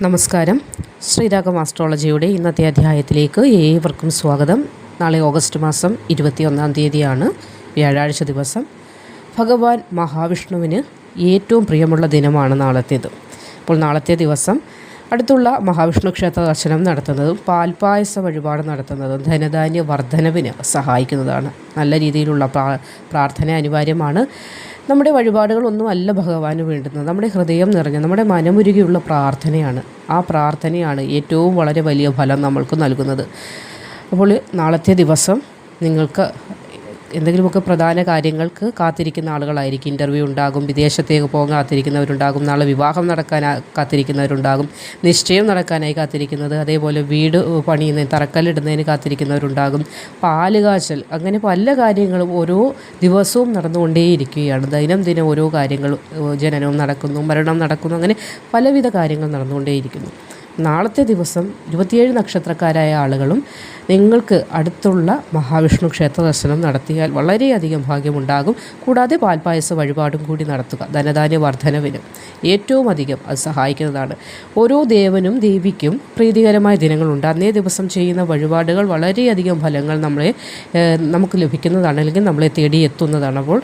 നമസ്കാരം. ശ്രീരാഗം ആസ്ട്രോളജിയുടെ ഇന്നത്തെ അധ്യായത്തിലേക്ക് ഏവർക്കും സ്വാഗതം. നാളെ ഓഗസ്റ്റ് മാസം 21 തീയതിയാണ്, വ്യാഴാഴ്ച ദിവസം. ഭഗവാൻ മഹാവിഷ്ണുവിന് ഏറ്റവും പ്രിയമുള്ള ദിനമാണ് നാളത്തേത്. അപ്പോൾ നാളത്തെ ദിവസം അടുത്തുള്ള മഹാവിഷ്ണു ക്ഷേത്ര ദർശനം നടത്തുന്നതും പാൽപ്പായസ വഴിപാട് നടത്തുന്നതും ധനധാന്യ വർധനവിന് സഹായിക്കുന്നതാണ്. നല്ല രീതിയിലുള്ള പ്രാർത്ഥന അനിവാര്യമാണ്. നമ്മുടെ വഴിപാടുകളൊന്നും അല്ല ഭഗവാന് വേണ്ടുന്നത്. നമ്മുടെ ഹൃദയം നിറഞ്ഞ, നമ്മുടെ മനമുരുകിയുള്ള പ്രാർത്ഥനയാണ്. ആ പ്രാർത്ഥനയാണ് ഏറ്റവും വളരെ വലിയ ഫലം നമ്മൾക്ക് നൽകുന്നത്. അപ്പോൾ നാളത്തെ ദിവസം നിങ്ങൾക്ക് എന്തെങ്കിലുമൊക്കെ പ്രധാന കാര്യങ്ങൾക്ക് കാത്തിരിക്കുന്ന ആളുകളായിരിക്കും. ഇൻ്റർവ്യൂ ഉണ്ടാകും, വിദേശത്തേക്ക് പോകാൻ കാത്തിരിക്കുന്നവരുണ്ടാകും, നാളെ വിവാഹം നടക്കാൻ കാത്തിരിക്കുന്നവരുണ്ടാകും, നിശ്ചയം നടക്കാനായി കാത്തിരിക്കുന്നത്, അതേപോലെ വീട് പണിയുന്നതിന് തറക്കല്ലിടുന്നതിന് കാത്തിരിക്കുന്നവരുണ്ടാകും, പാലുകാച്ചൽ, അങ്ങനെ പല കാര്യങ്ങളും ഓരോ ദിവസവും നടന്നുകൊണ്ടേയിരിക്കുകയാണ്. ദൈനംദിനം ഓരോ കാര്യങ്ങളും, ജനനവും നടക്കുന്നു, മരണം നടക്കുന്നു, അങ്ങനെ പലവിധ കാര്യങ്ങൾ നടന്നുകൊണ്ടേയിരിക്കുന്നു. നാളത്തെ ദിവസം 27 നക്ഷത്രക്കാരായ ആളുകളും നിങ്ങൾക്ക് അടുത്തുള്ള മഹാവിഷ്ണു ക്ഷേത്ര ദർശനം നടത്തിയാൽ വളരെയധികം ഭാഗ്യമുണ്ടാകും. കൂടാതെ പാൽപ്പായസ വഴിപാടും കൂടി നടത്തുക ധനധാന്യ വർധനവിന് ഏറ്റവും അധികം അത് സഹായിക്കുന്നതാണ്. ഓരോ ദേവനും ദേവിക്കും പ്രീതികരമായ ദിനങ്ങളുണ്ട്. അന്നേ ദിവസം ചെയ്യുന്ന വഴിപാടുകൾ വളരെയധികം ഫലങ്ങൾ നമുക്ക് ലഭിക്കുന്നതാണ്, അല്ലെങ്കിൽ നമ്മളെ തേടി എത്തുന്നതാണ്. അപ്പോൾ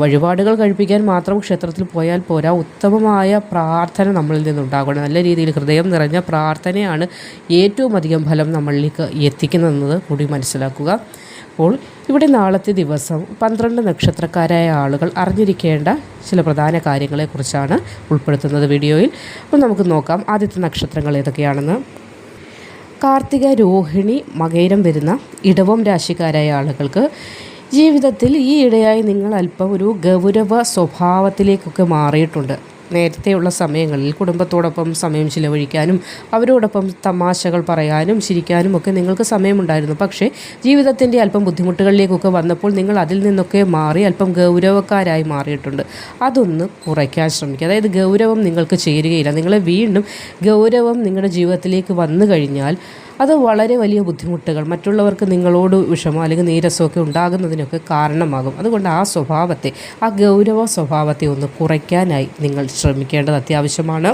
വഴിപാടുകൾ കഴിപ്പിക്കാൻ മാത്രം ക്ഷേത്രത്തിൽ പോയാൽ പോരാ, ഉത്തമമായ പ്രാർത്ഥന നമ്മളിൽ നിന്നുണ്ടാകണം. നല്ല രീതിയിൽ ഹൃദയം നിറഞ്ഞ പ്രാർത്ഥനയാണ് ഏറ്റവും അധികം ഫലം നമ്മളിലേക്ക് എത്തിക്കുന്നതെന്നത് കൂടി മനസ്സിലാക്കുക. അപ്പോൾ ഇവിടെ നാളത്തെ ദിവസം 12 നക്ഷത്രക്കാരായ ആളുകൾ അറിഞ്ഞിരിക്കേണ്ട ചില പ്രധാന കാര്യങ്ങളെക്കുറിച്ചാണ് ഉൾപ്പെടുത്തുന്നത് വീഡിയോയിൽ. അപ്പോൾ നമുക്ക് നോക്കാം ആദ്യത്തെ നക്ഷത്രങ്ങൾ ഏതൊക്കെയാണെന്ന്. കാർത്തിക, രോഹിണി, മകയിരം വരുന്ന ഇടവം രാശിക്കാരായ ആളുകൾക്ക് ജീവിതത്തിൽ ഈ ഇടയായി നിങ്ങൾ അല്പം ഒരു ഗൗരവ സ്വഭാവത്തിലേക്കൊക്കെ മാറിയിട്ടുണ്ട്. നേരത്തെയുള്ള സമയങ്ങളിൽ കുടുംബത്തോടൊപ്പം സമയം ചിലവഴിക്കാനും അവരോടൊപ്പം തമാശകൾ പറയാനും ചിരിക്കാനും ഒക്കെ നിങ്ങൾക്ക് സമയമുണ്ടായിരുന്നു. പക്ഷേ ജീവിതത്തിൻ്റെ അല്പം ബുദ്ധിമുട്ടുകളിലേക്കൊക്കെ വന്നപ്പോൾ നിങ്ങൾ അതിൽ നിന്നൊക്കെ മാറി അല്പം ഗൗരവക്കാരായി മാറിയിട്ടുണ്ട്. അതൊന്ന് കുറയ്ക്കാൻ ശ്രമിക്കുക. അതായത് ഗൗരവം നിങ്ങൾക്ക് ചേരുകയില്ല. നിങ്ങളെ വീണ്ടും ഗൗരവം നിങ്ങളുടെ ജീവിതത്തിലേക്ക് വന്നു കഴിഞ്ഞാൽ അത് വളരെ വലിയ ബുദ്ധിമുട്ടുകൾ, മറ്റുള്ളവർക്ക് നിങ്ങളോട് വിഷമോ അല്ലെങ്കിൽ നീരസമൊക്കെ ഉണ്ടാകുന്നതിനൊക്കെ കാരണമാകും. അതുകൊണ്ട് ആ ഗൗരവ സ്വഭാവത്തെ ഒന്ന് കുറയ്ക്കാനായി നിങ്ങൾ ശ്രമിക്കേണ്ടത് അത്യാവശ്യമാണ്.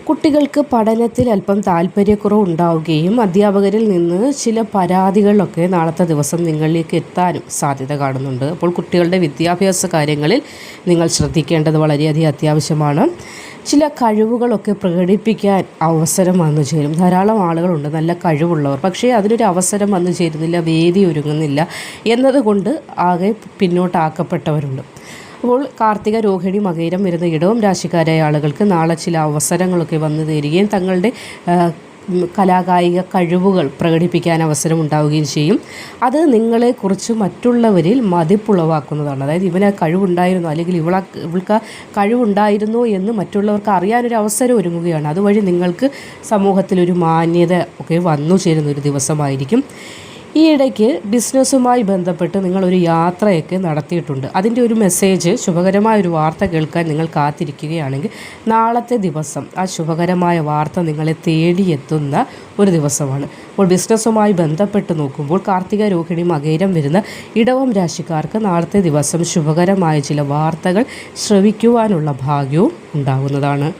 കുട്ടികൾക്ക് പഠനത്തിൽ അല്പം താല്പര്യക്കുറവ് ഉണ്ടാവുകയും അധ്യാപകരിൽ നിന്ന് ചില പരാതികളിലൊക്കെ നാളത്തെ ദിവസം നിങ്ങളിലേക്ക് എത്താനും സാധ്യത കാണുന്നുണ്ട്. അപ്പോൾ കുട്ടികളുടെ വിദ്യാഭ്യാസ കാര്യങ്ങളിൽ നിങ്ങൾ ശ്രദ്ധിക്കേണ്ടത് വളരെയധികം അത്യാവശ്യമാണ്. ചില കഴിവുകളൊക്കെ പ്രകടിപ്പിക്കാൻ അവസരം വന്നു ചേരും. ധാരാളം ആളുകളുണ്ട് നല്ല കഴിവുള്ളവർ, പക്ഷേ അതിനൊരു അവസരം വന്നു ചേരുന്നില്ല, വേദി ഒരുങ്ങുന്നില്ല എന്നതുകൊണ്ട് ആകെ പിന്നോട്ടാക്കപ്പെട്ടവരുണ്ട്. അപ്പോൾ കാർത്തിക, രോഹിണി, മകയിരം വരുന്ന ഇടവം രാശിക്കാരായ ആളുകൾക്ക് നാളെ ചില അവസരങ്ങളൊക്കെ വന്നു തരികയും തങ്ങളുടെ കലാകായിക കഴിവുകൾ പ്രകടിപ്പിക്കാൻ അവസരം ഉണ്ടാവുകയും ചെയ്യും. അത് നിങ്ങളെക്കുറിച്ച് മറ്റുള്ളവരിൽ മതിപ്പുളവാക്കുന്നതാണ്. അതായത് ഇവന് കഴിവുണ്ടായിരുന്നു അല്ലെങ്കിൽ ഇവൾക്ക് കഴിവുണ്ടായിരുന്നു എന്ന് മറ്റുള്ളവർക്ക് അറിയാനൊരു അവസരം ഒരുങ്ങുകയാണ്. അതുവഴി നിങ്ങൾക്ക് സമൂഹത്തിലൊരു മാന്യത ഒക്കെ വന്നു ചേരുന്ന ഒരു ദിവസമായിരിക്കും. ഈ ഇടയ്ക്ക് ബിസിനസ്സുമായി ബന്ധപ്പെട്ട് നിങ്ങളൊരു യാത്രയൊക്കെ നടത്തിയിട്ടുണ്ട്. അതിൻ്റെ ഒരു മെസ്സേജ്, ശുഭകരമായൊരു വാർത്ത കേൾക്കാൻ നിങ്ങൾ കാത്തിരിക്കുകയാണെങ്കിൽ നാളത്തെ ദിവസം ആ ശുഭകരമായ വാർത്ത നിങ്ങളെ തേടിയെത്തുന്ന ഒരു ദിവസമാണ്. അപ്പോൾ ബിസിനസ്സുമായി ബന്ധപ്പെട്ട് നോക്കുമ്പോൾ കാർത്തിക, രോഹിണി, മകയിരം വരുന്ന ഇടവം രാശിക്കാർക്ക് നാളത്തെ ദിവസം ശുഭകരമായ ചില വാർത്തകൾ ശ്രവിക്കുവാനുള്ള ഭാഗ്യവും ഉണ്ടാകുന്നതാണ്.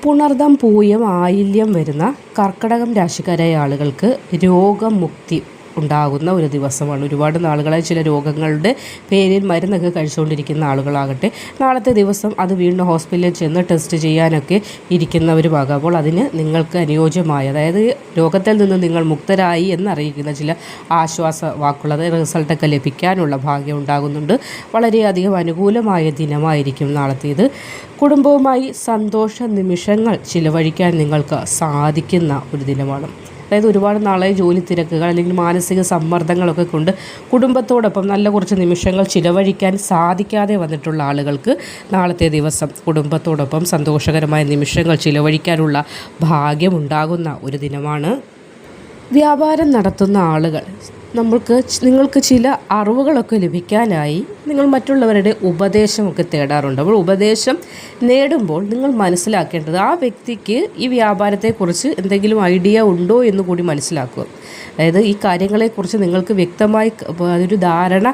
പുണർദം, പൂയം, ആയില്യം വരുന്ന കർക്കടകം രാശിക്കാരായ ആളുകൾക്ക് രോഗമുക്തി ഉണ്ടാകുന്ന ഒരു ദിവസമാണ്. ഒരുപാട് നാളുകളായി ചില രോഗങ്ങളുടെ പേരിൽ മരുന്നൊക്കെ കഴിച്ചുകൊണ്ടിരിക്കുന്ന ആളുകളാകട്ടെ നാളത്തെ ദിവസം അത് വീണ്ടും ഹോസ്പിറ്റലിൽ ചെന്ന് ടെസ്റ്റ് ചെയ്യാനൊക്കെ ഇരിക്കുന്നവരുമാകാം. അപ്പോൾ അതിന് നിങ്ങൾക്ക് അനുയോജ്യമായ, അതായത് രോഗത്തിൽ നിന്ന് നിങ്ങൾ മുക്തരായി എന്നറിയിക്കുന്ന ചില ആശ്വാസ വാക്കുകൾ, അതായത് റിസൾട്ടൊക്കെ ലഭിക്കാനുള്ള ഭാഗ്യം ഉണ്ടാകുന്നുണ്ട്. വളരെയധികം അനുകൂലമായ ദിനമായിരിക്കും നാളത്തേത്. കുടുംബവുമായി സന്തോഷ നിമിഷങ്ങൾ ചിലവഴിക്കാൻ നിങ്ങൾക്ക് സാധിക്കുന്ന ഒരു ദിനമാണ്. അതായത് ഒരുപാട് നാളെ ജോലി തിരക്കുകൾ അല്ലെങ്കിൽ മാനസിക സമ്മർദ്ദങ്ങളൊക്കെ കൊണ്ട് കുടുംബത്തോടൊപ്പം നല്ല കുറച്ച് നിമിഷങ്ങൾ ചിലവഴിക്കാൻ സാധിക്കാതെ വന്നിട്ടുള്ള ആളുകൾക്ക് നാളത്തെ ദിവസം കുടുംബത്തോടൊപ്പം സന്തോഷകരമായ നിമിഷങ്ങൾ ചിലവഴിക്കാനുള്ള ഭാഗ്യമുണ്ടാകുന്ന ഒരു ദിനമാണ്. വ്യാപാരം നടത്തുന്ന ആളുകൾ നിങ്ങൾക്ക് ചില അറിവുകളൊക്കെ ലഭിക്കാനായി നിങ്ങൾ മറ്റുള്ളവരുടെ ഉപദേശമൊക്കെ തേടാറുണ്ട്. അപ്പോൾ ഉപദേശം നേടുമ്പോൾ നിങ്ങൾ മനസ്സിലാക്കേണ്ടത് ആ വ്യക്തിക്ക് ഈ വ്യാപാരത്തെക്കുറിച്ച് എന്തെങ്കിലും ഐഡിയ ഉണ്ടോ എന്ന് കൂടി മനസ്സിലാക്കുക. അതായത് ഈ കാര്യങ്ങളെക്കുറിച്ച് നിങ്ങൾക്ക് വ്യക്തമായി ഒരു ധാരണ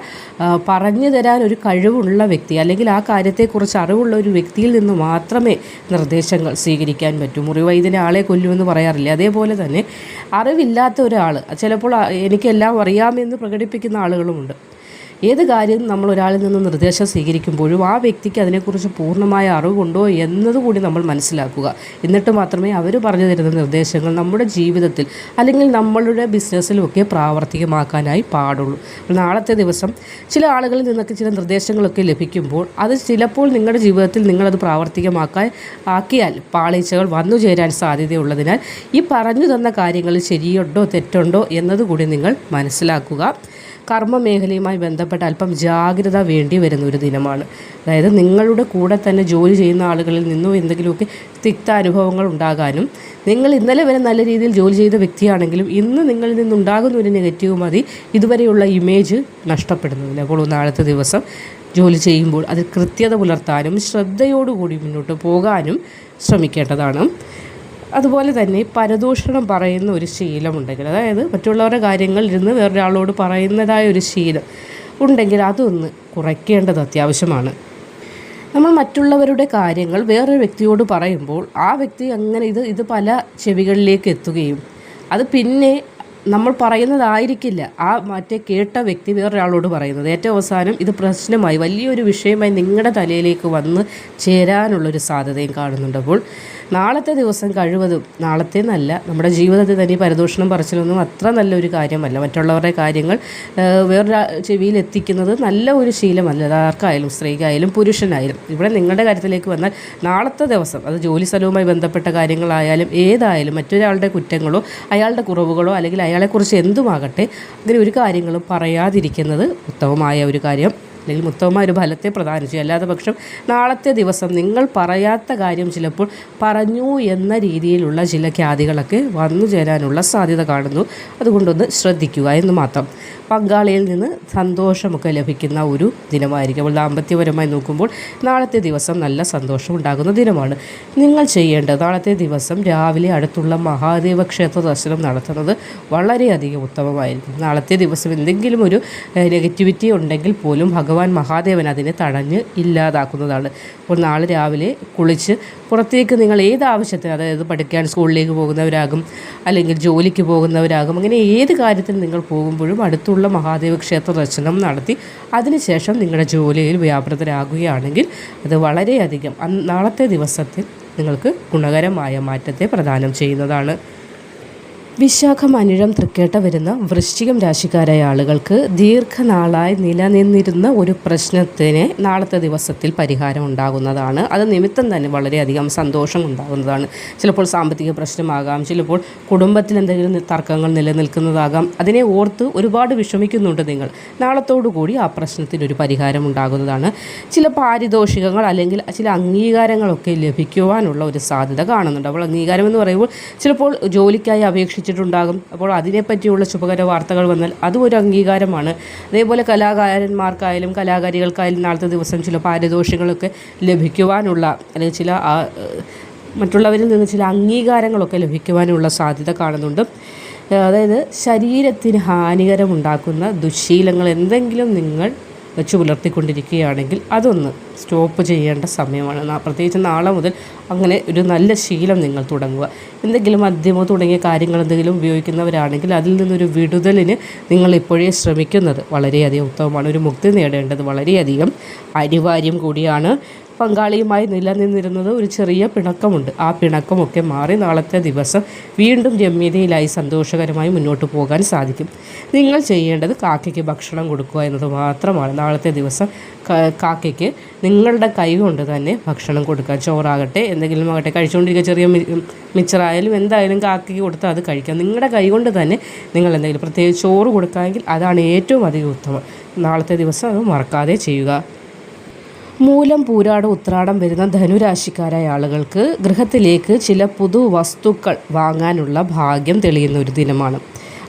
പറഞ്ഞു തരാൻ ഒരു കഴിവുള്ള വ്യക്തി, അല്ലെങ്കിൽ ആ കാര്യത്തെക്കുറിച്ച് അറിവുള്ള ഒരു വ്യക്തിയിൽ നിന്ന് മാത്രമേ നിർദ്ദേശങ്ങൾ സ്വീകരിക്കാൻ പറ്റൂ. മുറിവൈദ്യനെ ആളെ കൊല്ലുമെന്ന് പറയാറില്ല. അതേപോലെ തന്നെ അറിവില്ലാത്ത ഒരാൾ ചിലപ്പോൾ എനിക്കെല്ലാം അറിയാമെന്ന് പ്രകടിപ്പിക്കുന്ന ആളുകളുമുണ്ട്. ഏത് കാര്യം നമ്മൾ ഒരാളിൽ നിന്ന് നിർദ്ദേശം സ്വീകരിക്കുമ്പോഴും ആ വ്യക്തിക്ക് അതിനെക്കുറിച്ച് പൂർണ്ണമായ അറിവുണ്ടോ എന്നതുകൂടി നമ്മൾ മനസ്സിലാക്കുക. എന്നിട്ട് മാത്രമേ അവർ പറഞ്ഞു തരുന്ന നിർദ്ദേശങ്ങൾ നമ്മുടെ ജീവിതത്തിൽ അല്ലെങ്കിൽ നമ്മളുടെ ബിസിനസ്സിലുമൊക്കെ പ്രാവർത്തികമാക്കാനായി പാടുള്ളൂ. നാളത്തെ ദിവസം ചില ആളുകളിൽ നിന്നൊക്കെ ചില നിർദ്ദേശങ്ങളൊക്കെ ലഭിക്കുമ്പോൾ അത് ചിലപ്പോൾ നിങ്ങളുടെ ജീവിതത്തിൽ നിങ്ങളത് ആക്കിയാൽ പാളിച്ചകൾ വന്നു ചേരാൻ സാധ്യതയുള്ളതിനാൽ ഈ പറഞ്ഞു തന്ന കാര്യങ്ങളിൽ ശരിയുണ്ടോ തെറ്റുണ്ടോ എന്നതുകൂടി നിങ്ങൾ മനസ്സിലാക്കുക. കർമ്മമേഖലയുമായി ബന്ധപ്പെട്ട അല്പം ജാഗ്രത വേണ്ടി വരുന്ന ഒരു ദിനമാണ്. അതായത് നിങ്ങളുടെ കൂടെ തന്നെ ജോലി ചെയ്യുന്ന ആളുകളിൽ നിന്നും എന്തെങ്കിലുമൊക്കെ തിക്ത അനുഭവങ്ങൾ ഉണ്ടാകാനും, നിങ്ങൾ ഇന്നലെ വരെ നല്ല രീതിയിൽ ജോലി ചെയ്ത വ്യക്തിയാണെങ്കിലും ഇന്ന് നിങ്ങളിൽ നിന്നുണ്ടാകുന്ന ഒരു നെഗറ്റീവ് മതി ഇതുവരെയുള്ള ഇമേജ് നഷ്ടപ്പെടുന്നതിന്. അപ്പോൾ നാളത്തെ ദിവസം ജോലി ചെയ്യുമ്പോൾ അതിൽ കൃത്യത പുലർത്താനും ശ്രദ്ധയോടുകൂടി മുന്നോട്ട് പോകാനും ശ്രമിക്കേണ്ടതാണ്. അതുപോലെ തന്നെ പരദൂഷണം പറയുന്ന ഒരു ശീലമുണ്ടെങ്കിൽ, അതായത് മറ്റുള്ളവരുടെ കാര്യങ്ങൾ ഇരുന്ന് വേറൊരാളോട് പറയുന്നതായ ഒരു ശീലം ഉണ്ടെങ്കിൽ അതൊന്ന് കുറയ്ക്കേണ്ടത് അത്യാവശ്യമാണ്. നമ്മൾ മറ്റുള്ളവരുടെ കാര്യങ്ങൾ വേറൊരു വ്യക്തിയോട് പറയുമ്പോൾ ആ വ്യക്തി അങ്ങനെ ഇത് പല ചെവികളിലേക്ക് എത്തുകയും അത് പിന്നെ നമ്മൾ പറയുന്നതായിരിക്കില്ല ആ മറ്റേ കേട്ട വ്യക്തി വേറൊരാളോട് പറയുന്നത്. ഏറ്റവും അവസാനം ഇത് പ്രശ്നമായി വലിയൊരു വിഷയമായി നിങ്ങളുടെ തലയിലേക്ക് വന്ന് ചേരാനുള്ളൊരു സാധ്യതയും കാണുന്നുണ്ട്. അപ്പോൾ നാളത്തെ ദിവസം കഴിവതും, നാളത്തെ നല്ല നമ്മുടെ ജീവിതത്തിൽ തന്നെ പരദൂഷണം പറച്ചിലൊന്നും അത്ര നല്ലൊരു കാര്യമല്ല. മറ്റുള്ളവരുടെ കാര്യങ്ങൾ വേറൊരു ചെവിയിൽ എത്തിക്കുന്നത് നല്ല ഒരു ശീലമല്ല. ആർക്കായാലും, സ്ത്രീക്കായാലും പുരുഷനായാലും. ഇവിടെ നിങ്ങളുടെ കാര്യത്തിലേക്ക് വന്നാൽ നാളത്തെ ദിവസം അത് ജോലി സ്ഥലവുമായി ബന്ധപ്പെട്ട കാര്യങ്ങളായാലും ഏതായാലും മറ്റൊരാളുടെ കുറ്റങ്ങളോ അയാളുടെ കുറവുകളോ അല്ലെങ്കിൽ അയാളെക്കുറിച്ച് എന്തുമാകട്ടെ അങ്ങനെ ഒരു കാര്യങ്ങളും പറയാതിരിക്കുന്നത് ഉത്തമമായ ഒരു കാര്യം, അല്ലെങ്കിൽ ഉത്തമമായ ഒരു ഫലത്തെ പ്രദാനം ചെയ്യും. അല്ലാതെ പക്ഷം നാളത്തെ ദിവസം നിങ്ങൾ പറയാത്ത കാര്യം ചിലപ്പോൾ പറഞ്ഞു എന്ന രീതിയിലുള്ള ചില ഖ്യാതികളൊക്കെ വന്നു ചേരാനുള്ള സാധ്യത കാണുന്നു. അതുകൊണ്ടൊന്ന് ശ്രദ്ധിക്കുക എന്ന് മാത്രം. പങ്കാളിയിൽ നിന്ന് സന്തോഷമൊക്കെ ലഭിക്കുന്ന ഒരു ദിനമായിരിക്കും. അപ്പോൾ ദാമ്പത്യപരമായി നോക്കുമ്പോൾ നാളത്തെ ദിവസം നല്ല സന്തോഷം ഉണ്ടാകുന്ന ദിനമാണ്. നിങ്ങൾ ചെയ്യേണ്ടത് നാളത്തെ ദിവസം രാവിലെ അടുത്തുള്ള മഹാദേവ ക്ഷേത്ര ദർശനം നടത്തുന്നത് വളരെയധികം ഉത്തമമായിരിക്കും. നാളത്തെ ദിവസം എന്തെങ്കിലും ഒരു നെഗറ്റിവിറ്റി ഉണ്ടെങ്കിൽ പോലും ഭഗവാൻ മഹാദേവൻ അതിനെ തടഞ്ഞ് ഇല്ലാതാക്കുന്നതാണ്. അപ്പോൾ നാളെ രാവിലെ കുളിച്ച് പുറത്തേക്ക് നിങ്ങൾ ഏത് ആവശ്യത്തിന്, അതായത് പഠിക്കാൻ സ്കൂളിലേക്ക് പോകുന്നവരാകും അല്ലെങ്കിൽ ജോലിക്ക് പോകുന്നവരാകും, അങ്ങനെ ഏത് കാര്യത്തിന് നിങ്ങൾ പോകുമ്പോഴും അടുത്തുള്ള മഹാദേവ ക്ഷേത്ര ദർശനം നടത്തി അതിനുശേഷം നിങ്ങളുടെ ജോലിയിൽ വ്യാപൃതരാകുകയാണെങ്കിൽ അത് വളരെയധികം നാളത്തെ ദിവസത്തിൽ നിങ്ങൾക്ക് ഗുണകരമായ മാറ്റത്തെ പ്രദാനം ചെയ്യുന്നതാണ്. വിശാഖം, അനിഴം, തൃക്കേട്ട വരുന്ന വൃശ്ചികം രാശിക്കാരായ ആളുകൾക്ക് ദീർഘനാളായി നിലനിന്നിരുന്ന ഒരു പ്രശ്നത്തിന് നാളത്തെ ദിവസത്തിൽ പരിഹാരം ഉണ്ടാകുന്നതാണ്. അത് നിമിത്തം തന്നെ വളരെയധികം സന്തോഷം ഉണ്ടാകുന്നതാണ്. ചിലപ്പോൾ സാമ്പത്തിക പ്രശ്നമാകാം, ചിലപ്പോൾ കുടുംബത്തിൽ എന്തെങ്കിലും തർക്കങ്ങൾ നിലനിൽക്കുന്നതാകാം. അതിനെ ഓർത്ത് ഒരുപാട് വിഷമിക്കുന്നുണ്ട് നിങ്ങൾ. നാളത്തോടുകൂടി ആ പ്രശ്നത്തിനൊരു പരിഹാരം ഉണ്ടാകുന്നതാണ്. ചില പാരിതോഷികങ്ങൾ അല്ലെങ്കിൽ ചില അംഗീകാരങ്ങളൊക്കെ ലഭിക്കുവാനുള്ള ഒരു സാധ്യത കാണുന്നുണ്ട്. അപ്പോൾ അംഗീകാരം എന്ന് പറയുമ്പോൾ ചിലപ്പോൾ ജോലിക്കായി ണ്ടാകും. അപ്പോൾ അതിനെപ്പറ്റിയുള്ള ശുഭകര വാർത്തകൾ വന്നാൽ അതും ഒരു അംഗീകാരമാണ്. അതേപോലെ കലാകാരന്മാർക്കായാലും കലാകാരികൾക്കായാലും നാളത്തെ ദിവസം ചില പാരിതോഷികങ്ങളൊക്കെ ലഭിക്കുവാനുള്ള അല്ലെങ്കിൽ ചില മറ്റുള്ളവരിൽ നിന്ന് ചില അംഗീകാരങ്ങളൊക്കെ ലഭിക്കുവാനുള്ള സാധ്യത കാണുന്നുണ്ട്. അതായത് ശരീരത്തിന് ഹാനികരമുണ്ടാക്കുന്ന ദുശ്ശീലങ്ങൾ എന്തെങ്കിലും നിങ്ങൾ വെച്ച് പുലർത്തിക്കൊണ്ടിരിക്കുകയാണെങ്കിൽ അതൊന്ന് സ്റ്റോപ്പ് ചെയ്യേണ്ട സമയമാണ്. പ്രത്യേകിച്ച് നാളെ മുതൽ അങ്ങനെ ഒരു നല്ല ശീലം നിങ്ങൾ തുടങ്ങുക. എന്തെങ്കിലും മദ്യമോ തുടങ്ങിയ കാര്യങ്ങൾ എന്തെങ്കിലും ഉപയോഗിക്കുന്നവരാണെങ്കിൽ അതിൽ നിന്നൊരു വിടുതലിന് നിങ്ങൾ ഇപ്പോഴേ ശ്രമിക്കുന്നത് വളരെയധികം ഉത്തമമാണ്. ഒരു മുക്തി നേടേണ്ടത് വളരെയധികം അനിവാര്യം കൂടിയാണ്. പങ്കാളിയുമായി നിലനിന്നിരുന്നത് ഒരു ചെറിയ പിണക്കമുണ്ട്. ആ പിണക്കമൊക്കെ മാറി നാളത്തെ ദിവസം വീണ്ടും രമ്യതയിലായി സന്തോഷകരമായി മുന്നോട്ട് പോകാൻ സാധിക്കും. നിങ്ങൾ ചെയ്യേണ്ടത് കാക്കയ്ക്ക് ഭക്ഷണം കൊടുക്കുക എന്നത് മാത്രമാണ്. നാളത്തെ ദിവസം കാക്കയ്ക്ക് നിങ്ങളുടെ കൈ കൊണ്ട് തന്നെ ഭക്ഷണം കൊടുക്കുക. ചോറാകട്ടെ എന്തെങ്കിലും ആകട്ടെ, കഴിച്ചുകൊണ്ടിരിക്കുക ചെറിയ മിച്ചറായാലും എന്തായാലും കാക്കയ്ക്ക് കൊടുത്താൽ അത് കഴിക്കാം. നിങ്ങളുടെ കൈ കൊണ്ട് തന്നെ നിങ്ങൾ എന്തെങ്കിലും പ്രത്യേകിച്ച് ചോറ് കൊടുക്കാമെങ്കിൽ അതാണ് ഏറ്റവും അധികം ഉത്തമം. നാളത്തെ ദിവസം അത് മറക്കാതെ ചെയ്യുക. മൂലം, പൂരാടം, ഉത്രാടം വരുന്ന ധനുരാശിക്കാരായ ആളുകൾക്ക് ഗൃഹത്തിലേക്ക് ചില പുതു വസ്തുക്കൾ വാങ്ങാനുള്ള ഭാഗ്യം തെളിയുന്ന ഒരു ദിനമാണ്.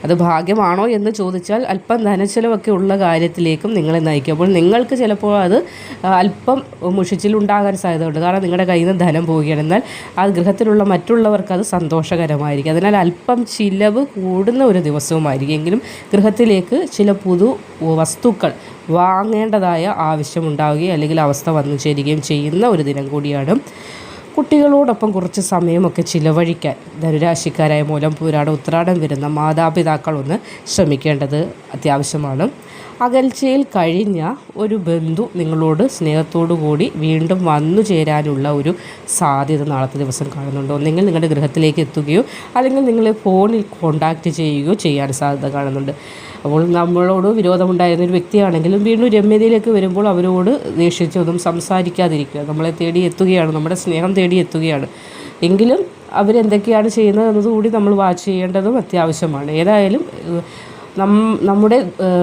അത് ഭാഗ്യമാണോ എന്ന് ചോദിച്ചാൽ അല്പം ധനച്ചിലവൊക്കെ ഉള്ള കാര്യത്തിലേക്കും നിങ്ങളെ നയിക്കും. അപ്പോൾ നിങ്ങൾക്ക് ചിലപ്പോൾ അത് അല്പം മുഷിച്ചിലുണ്ടാകാൻ സാധ്യതയുണ്ട്. കാരണം നിങ്ങളുടെ കയ്യിൽ നിന്ന് ധനം പോവുകയാണ്. എന്നാൽ ആ ഗൃഹത്തിലുള്ള മറ്റുള്ളവർക്ക് അത് സന്തോഷകരമായിരിക്കും. അതിനാൽ അല്പം ചിലവ് കൂടുന്ന ഒരു ദിവസവുമായിരിക്കും. എങ്കിലും ഗൃഹത്തിലേക്ക് ചില പുതു വസ്തുക്കൾ വാങ്ങേണ്ടതായ ആവശ്യമുണ്ടാവുകയും അല്ലെങ്കിൽ അവസ്ഥ വന്നു ചേരുകയും ചെയ്യുന്ന ഒരു ദിനം കൂടിയാണ്. കുട്ടികളോടൊപ്പം കുറച്ച് സമയമൊക്കെ ചിലവഴിക്കാൻ ധനുരാശിക്കാരായ മൂലം, പൂരാടം, ഉത്രാടം വരുന്ന മാതാപിതാക്കളൊന്ന് ശ്രമിക്കേണ്ടത് അത്യാവശ്യമാണ്. അകൽച്ചയിൽ കഴിഞ്ഞ ഒരു ബന്ധു നിങ്ങളോട് സ്നേഹത്തോടു കൂടി വീണ്ടും വന്നു ചേരാനുള്ള ഒരു സാധ്യത നാളത്തെ ദിവസം കാണുന്നുണ്ട്. ഒന്നെങ്കിൽ നിങ്ങളുടെ ഗൃഹത്തിലേക്ക് എത്തുകയോ അല്ലെങ്കിൽ നിങ്ങളെ ഫോണിൽ കോണ്ടാക്റ്റ് ചെയ്യുകയോ ചെയ്യാൻ സാധ്യത കാണുന്നുണ്ട്. അപ്പോൾ നമ്മളോട് വിരോധമുണ്ടായിരുന്ന ഒരു വ്യക്തിയാണെങ്കിലും വീണ്ടും രമ്യതയിലേക്ക് വരുമ്പോൾ അവരോട് ദേഷിച്ചൊന്നും സംസാരിക്കാതിരിക്കുക. നമ്മളെ തേടി എത്തുകയാണ്, നമ്മുടെ സ്നേഹം തേടി എത്തുകയാണ്. എങ്കിലും അവരെന്തൊക്കെയാണ് ചെയ്യുന്നത് എന്നതുകൂടി നമ്മൾ വാച്ച് ചെയ്യേണ്ടതും അത്യാവശ്യമാണ്. ഏതായാലും നമ്മുടെ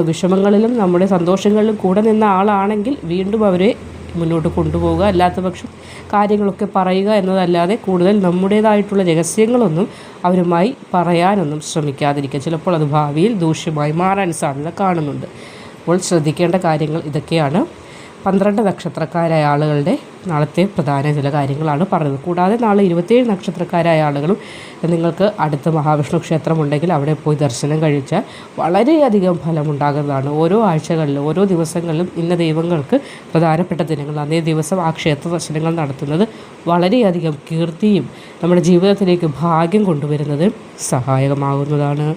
വിഷമങ്ങളിലും നമ്മുടെ സന്തോഷങ്ങളിലും കൂടെ നിന്ന ആളാണെങ്കിൽ വീണ്ടും അവരെ മുന്നോട്ട് കൊണ്ടുപോവുക. അല്ലാത്ത പക്ഷം കാര്യങ്ങളൊക്കെ പറയുക എന്നതല്ലാതെ കൂടുതൽ നമ്മുടേതായിട്ടുള്ള രഹസ്യങ്ങളൊന്നും അവരുമായി പറയാനൊന്നും ശ്രമിക്കാതിരിക്കുക. ചിലപ്പോൾ അത് ഭാവിയിൽ ദൂഷ്യമായി മാറാൻ സാധ്യത കാണുന്നുണ്ട്. അപ്പോൾ ശ്രദ്ധിക്കേണ്ട കാര്യങ്ങൾ ഇതൊക്കെയാണ്. 12 നക്ഷത്രക്കാരായ ആളുകളുടെ നാളത്തെ പ്രധാന ചില കാര്യങ്ങളാണ് പറഞ്ഞത്. കൂടാതെ നാളെ 27 നക്ഷത്രക്കാരായ ആളുകളും നിങ്ങൾക്ക് അടുത്ത മഹാവിഷ്ണു ക്ഷേത്രമുണ്ടെങ്കിൽ അവിടെ പോയി ദർശനം കഴിച്ചാൽ വളരെയധികം ഫലമുണ്ടാകുന്നതാണ്. ഓരോ ആഴ്ചകളിലും ഓരോ ദിവസങ്ങളിലും ഇന്ന ദൈവങ്ങൾക്ക് പ്രധാനപ്പെട്ട ദിനങ്ങൾ അന്നേ ദിവസം ആ ക്ഷേത്ര ദർശനങ്ങൾ നടത്തുന്നത് വളരെയധികം കീർത്തിയും നമ്മുടെ ജീവിതത്തിലേക്ക് ഭാഗ്യം കൊണ്ടുവരുന്നത് സഹായകമാകുന്നതാണ്.